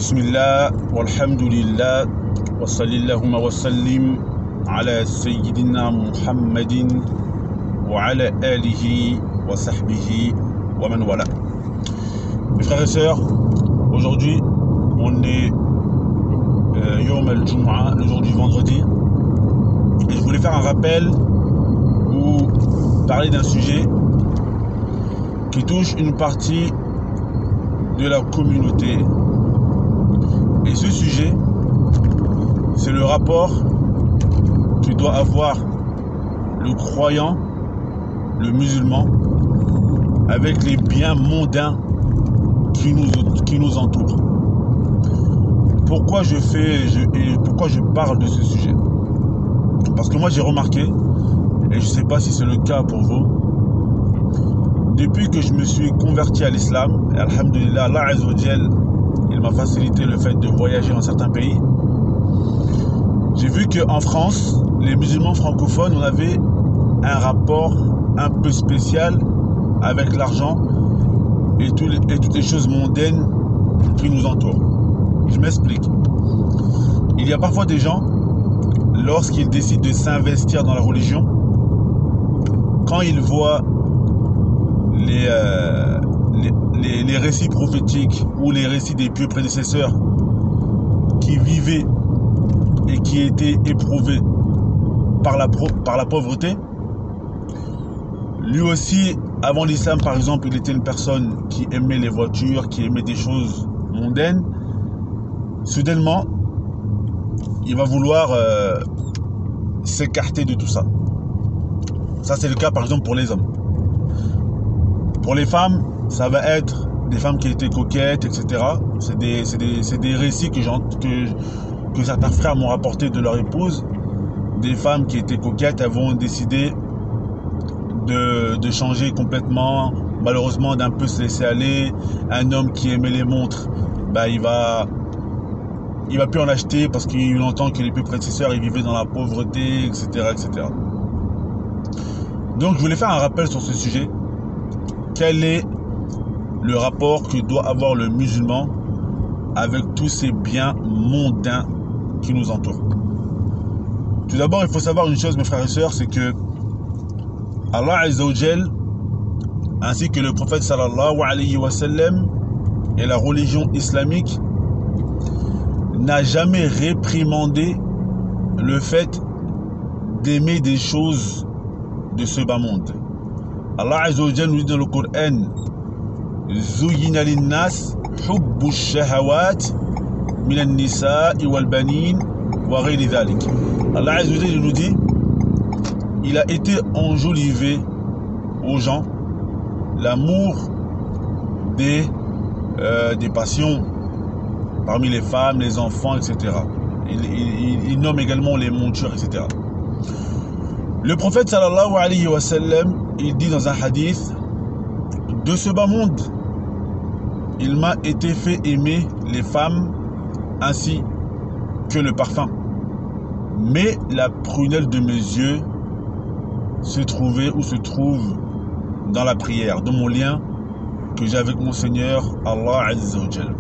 بسم الله والحمد لله وصلى اللهم وسلم على سيدنا محمد وعلى آله وصحبه ومن والاه. Mes frères et sœurs, aujourd'hui on est Yom al-Jum'a, le jour du vendredi, et je voulais faire un rappel ou parler d'un sujet qui touche une partie de la communauté. Et ce sujet, c'est le rapport que doit avoir le croyant, le musulman, avec les biens mondains qui nous entourent. Pourquoi je parle de ce sujet? Parce que moi j'ai remarqué, et je ne sais pas si c'est le cas pour vous, depuis que je me suis converti à l'islam, et alhamdulillah, Allah Azza wa Jal, il m'a facilité le fait de voyager dans certains pays. J'ai vu qu'en France, les musulmans francophones, on avait un rapport un peu spécial avec l'argent et toutes les choses mondaines qui nous entourent. Je m'explique. Il y a parfois des gens, lorsqu'ils décident de s'investir dans la religion, quand ils voient les récits prophétiques ou les récits des pieux prédécesseurs qui vivaient et qui étaient éprouvés par la pauvreté. Lui aussi, avant l'islam par exemple, il était une personne qui aimait les voitures, qui aimait des choses mondaines. Soudainement, il va vouloir s'écarter de tout ça. Ça, c'est le cas par exemple pour les hommes. Pour les femmes, ça va être des femmes qui étaient coquettes, etc. C'est des récits que certains frères m'ont rapporté de leur épouse. Des femmes qui étaient coquettes, elles vont décider de changer complètement, malheureusement d'un peu se laisser aller. Un homme qui aimait les montres, bah, il va plus en acheter parce qu'il entend que les plus prédécesseurs ils vivaient dans la pauvreté, etc., etc. Donc je voulais faire un rappel sur ce sujet. Quel est le rapport que doit avoir le musulman avec tous ces biens mondains qui nous entourent? Tout d'abord, il faut savoir une chose, mes frères et sœurs, c'est que Allah Azza wa Jal, ainsi que le prophète sallallahu alayhi wa sallam et la religion islamique, n'a jamais réprimandé le fait d'aimer des choses de ce bas monde. Allah Azza wa Jal nous dit dans le Coran: Zuyyina lin-nas hubbu ash-shahawat min an-nisa'i wal-banin wa ghayri dhalik. Allah Azza wa Jal nous dit, il a été enjolivé aux gens l'amour des passions parmi les femmes, les enfants, etc. Il nomme également les montures, etc. Le prophète sallallahu alayhi wa sallam, il dit dans un hadith: de ce bas monde, il m'a été fait aimer les femmes ainsi que le parfum. Mais la prunelle de mes yeux se trouvait ou se trouve dans la prière, dans mon lien que j'ai avec mon Seigneur Allah Azza wa Jal.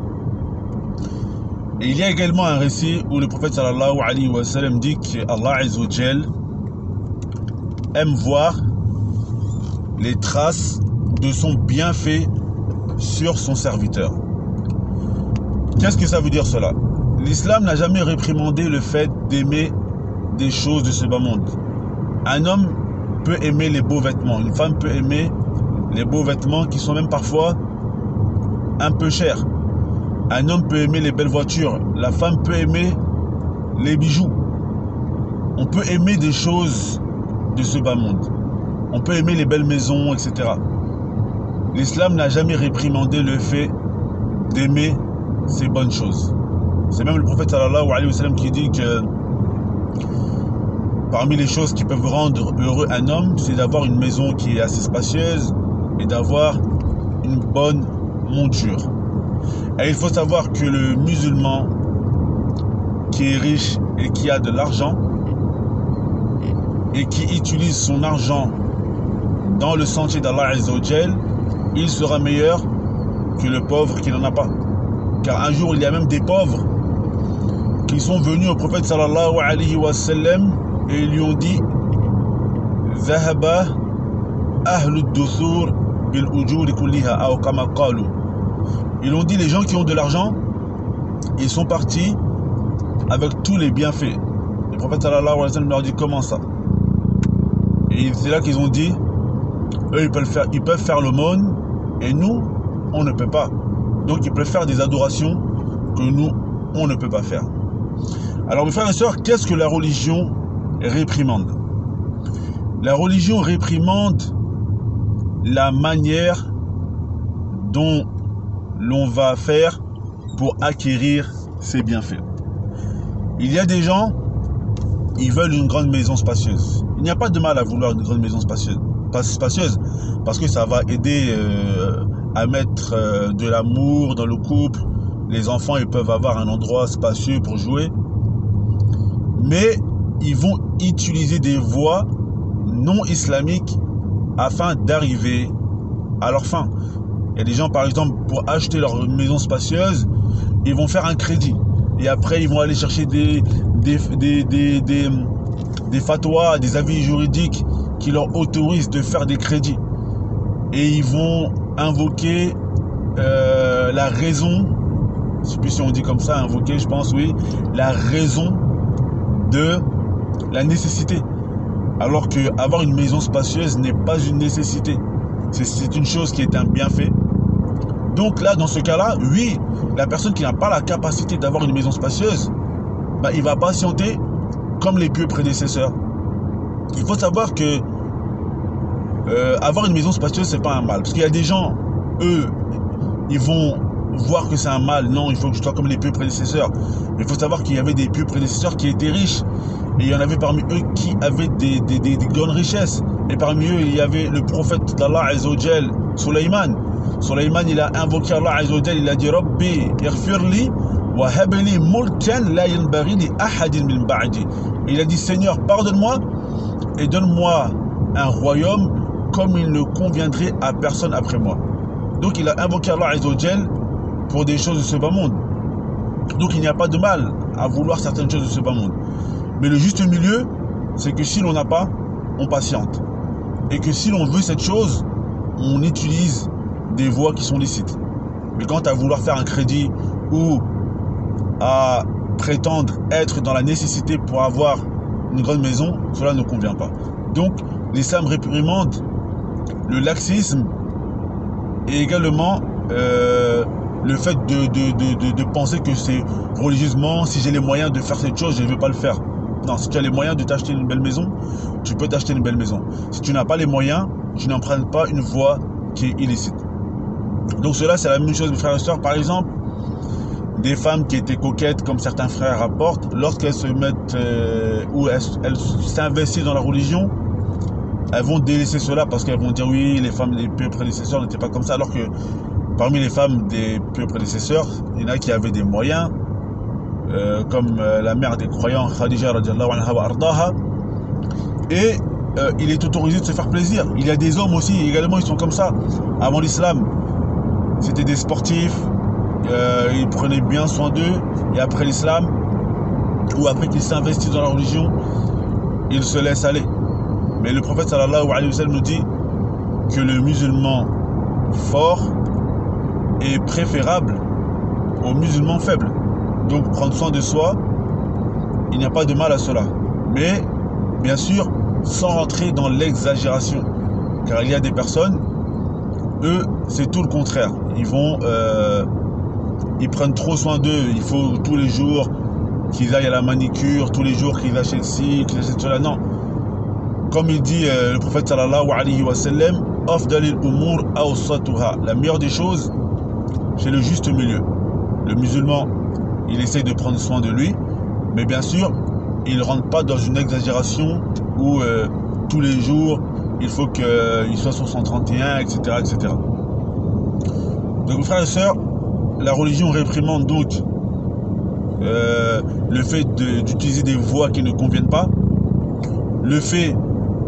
Et il y a également un récit où le prophète sallallahu alayhi wa sallam dit que Allah Azza wa Jal aime voir les traces de son bienfait sur son serviteur. Qu'est-ce que ça veut dire cela? L'islam n'a jamais réprimandé le fait d'aimer des choses de ce bas monde. Un homme peut aimer les beaux vêtements, une femme peut aimer les beaux vêtements qui sont même parfois un peu chers. Un homme peut aimer les belles voitures, la femme peut aimer les bijoux. On peut aimer des choses de ce bas monde. On peut aimer les belles maisons, etc. L'islam n'a jamais réprimandé le fait d'aimer ces bonnes choses. C'est même le prophète sallallahu alayhi wa sallam qui dit que parmi les choses qui peuvent rendre heureux un homme, c'est d'avoir une maison qui est assez spacieuse et d'avoir une bonne monture. Et il faut savoir que le musulman qui est riche et qui a de l'argent et qui utilise son argent dans le sentier d'Allah Azza wa Jal, il sera meilleur que le pauvre qui n'en a pas. Car un jour, il y a même des pauvres qui sont venus au prophète sallallahu alayhi wa sallam et ils lui ont dit Zahaba ahlu duthur bil ujuri kulliha aw kama qalu. Ils ont dit les gens qui ont de l'argent, ils sont partis avec tous les bienfaits. Le prophète sallallahu alayhi wa sallam leur dit comment ça? Et c'est là qu'ils ont dit eux ils peuvent faire l'aumône et nous on ne peut pas. Donc ils peuvent faire des adorations que nous on ne peut pas faire. Alors mes frères et sœurs, qu'est-ce que la religion réprimande? La religion réprimande la manière dont l'on va faire pour acquérir ses bienfaits. Il y a des gens, ils veulent une grande maison spacieuse. Il n'y a pas de mal à vouloir une grande maison spacieuse parce que ça va aider à mettre de l'amour dans le couple. Les enfants, ils peuvent avoir un endroit spacieux pour jouer. Mais ils vont utiliser des voies non islamiques afin d'arriver à leur fin. Il y a des gens, par exemple, pour acheter leur maison spacieuse, ils vont faire un crédit. Et après, ils vont aller chercher des fatwas, des avis juridiques qui leur autorisent de faire des crédits. Et ils vont invoquer la raison, je ne sais plus si on dit comme ça, invoquer, je pense, oui, la raison de la nécessité. Alors que avoir une maison spacieuse n'est pas une nécessité. C'est une chose qui est un bienfait. Donc là, dans ce cas-là, oui, la personne qui n'a pas la capacité d'avoir une maison spacieuse, bah, il va patienter comme les pieux prédécesseurs. Il faut savoir que avoir une maison spacieuse, c'est pas un mal. Parce qu'il y a des gens, eux, ils vont voir que c'est un mal. Non, il faut que je sois comme les pieux prédécesseurs. Mais il faut savoir qu'il y avait des pieux prédécesseurs qui étaient riches. Et il y en avait parmi eux qui avaient des grandes richesses. Et parmi eux, il y avait le prophète d'Allah Azzawajal, Sulaiman. Sulaiman, il a invoqué Allah Azzawajal, il a dit Rabbi, ighfirli wa habli mulkan la yanbaghi li ahadin min ba'di. Il a dit Seigneur, pardonne-moi et donne-moi un royaume comme il ne conviendrait à personne après moi. Donc il a invoqué Allah Azzawajal pour des choses de ce bas monde. Donc il n'y a pas de mal à vouloir certaines choses de ce bas monde. Mais le juste milieu, c'est que si l'on n'a pas, on patiente. Et que si l'on veut cette chose, on utilise des voies qui sont licites. Mais quant à vouloir faire un crédit ou à prétendre être dans la nécessité pour avoir une grande maison, cela ne convient pas. Donc l'islam réprimande le laxisme et également le fait de penser que c'est religieusement, si j'ai les moyens de faire cette chose, je ne vais pas le faire. Non, si tu as les moyens de t'acheter une belle maison, tu peux t'acheter une belle maison. Si tu n'as pas les moyens, tu n'empruntes pas une voie qui est illicite. Donc cela, c'est la même chose, mes frères et sœurs. Par exemple, des femmes qui étaient coquettes, comme certains frères rapportent, lorsqu'elles se mettent ou elles s'investissent dans la religion, elles vont délaisser cela parce qu'elles vont dire oui, les femmes des pieux prédécesseurs n'étaient pas comme ça, alors que parmi les femmes des pieux prédécesseurs, il y en a qui avaient des moyens, comme la mère des croyants Khadija radiallahu anha wa ardaha, et il est autorisé de se faire plaisir. Il y a des hommes aussi également, ils sont comme ça. Avant l'islam, c'était des sportifs, ils prenaient bien soin d'eux, et après l'islam, ou après qu'ils s'investissent dans la religion, ils se laissent aller. Mais le prophète sallallahu alayhi wa sallam nous dit que le musulman fort est préférable au musulman faible. Donc prendre soin de soi, il n'y a pas de mal à cela. Mais bien sûr, sans rentrer dans l'exagération. Car il y a des personnes, eux, c'est tout le contraire. Ils prennent trop soin d'eux. Il faut tous les jours qu'ils aillent à la manicure, tous les jours qu'ils achètent ci, qu'ils achètent cela. Non. Comme il dit le prophète sallallahu alayhi wa sallam, afdalil umur awsatuha. La meilleure des choses, c'est le juste milieu. Le musulman, il essaye de prendre soin de lui, mais bien sûr, il ne rentre pas dans une exagération où tous les jours, il faut qu'il soit sur 131, etc., etc. Donc, mes frères et sœurs, la religion réprimande donc le fait d'utiliser des voies qui ne conviennent pas, le fait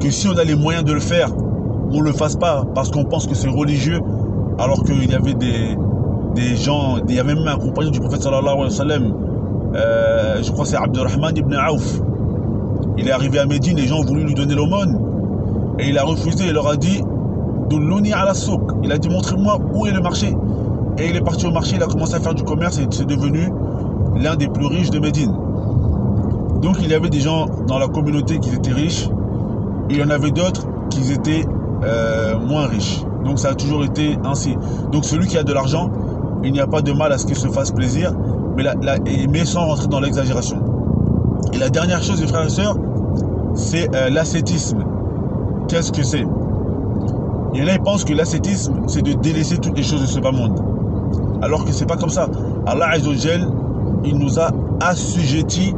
que si on a les moyens de le faire, on ne le fasse pas parce qu'on pense que c'est religieux, alors qu'il y avait des gens, il y avait même un compagnon du prophète sallallahu alayhi wa sallam, je crois que c'est Abdurrahman ibn Auf. Il est arrivé à Médine, les gens ont voulu lui donner l'aumône et il a refusé, il leur a dit Doulouni ala souk. Il a dit montrez-moi où est le marché. Et il est parti au marché, il a commencé à faire du commerce et c'est devenu l'un des plus riches de Médine. Donc il y avait des gens dans la communauté qui étaient riches et il y en avait d'autres qui étaient moins riches. Donc ça a toujours été ainsi. Donc celui qui a de l'argent, il n'y a pas de mal à ce qu'il se fasse plaisir, mais sans rentrer dans l'exagération. Et la dernière chose, les frères et sœurs, c'est l'ascétisme. Qu'est-ce que c'est? Il y en a qui pensent que l'ascétisme, c'est de délaisser toutes les choses de ce bas monde. Alors que c'est pas comme ça. Allah Azza wa Jal, il nous a assujettis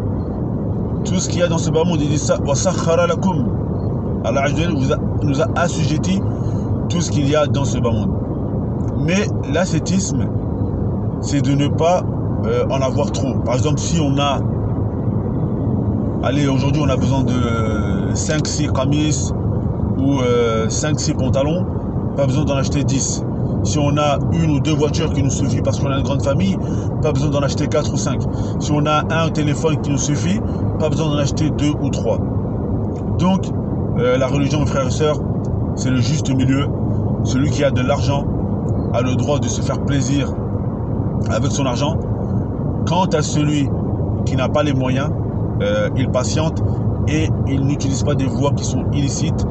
tout ce qu'il y a dans ce bas monde. Il dit ça, wa sakhara lakum. Allah Azza wa Jal nous a assujettis tout ce qu'il y a dans ce bas monde. Mais l'ascétisme, c'est de ne pas en avoir trop. Par exemple, si on a, allez, aujourd'hui on a besoin de 5-6 qamis ou 5-6 pantalons, pas besoin d'en acheter 10. Si on a une ou deux voitures qui nous suffit parce qu'on a une grande famille, pas besoin d'en acheter 4 ou 5. Si on a un téléphone qui nous suffit, pas besoin d'en acheter 2 ou 3. Donc, la religion, mes frères et sœurs, c'est le juste milieu. Celui qui a de l'argent a le droit de se faire plaisir avec son argent. Quant à celui qui n'a pas les moyens, il patiente et il n'utilise pas des voies qui sont illicites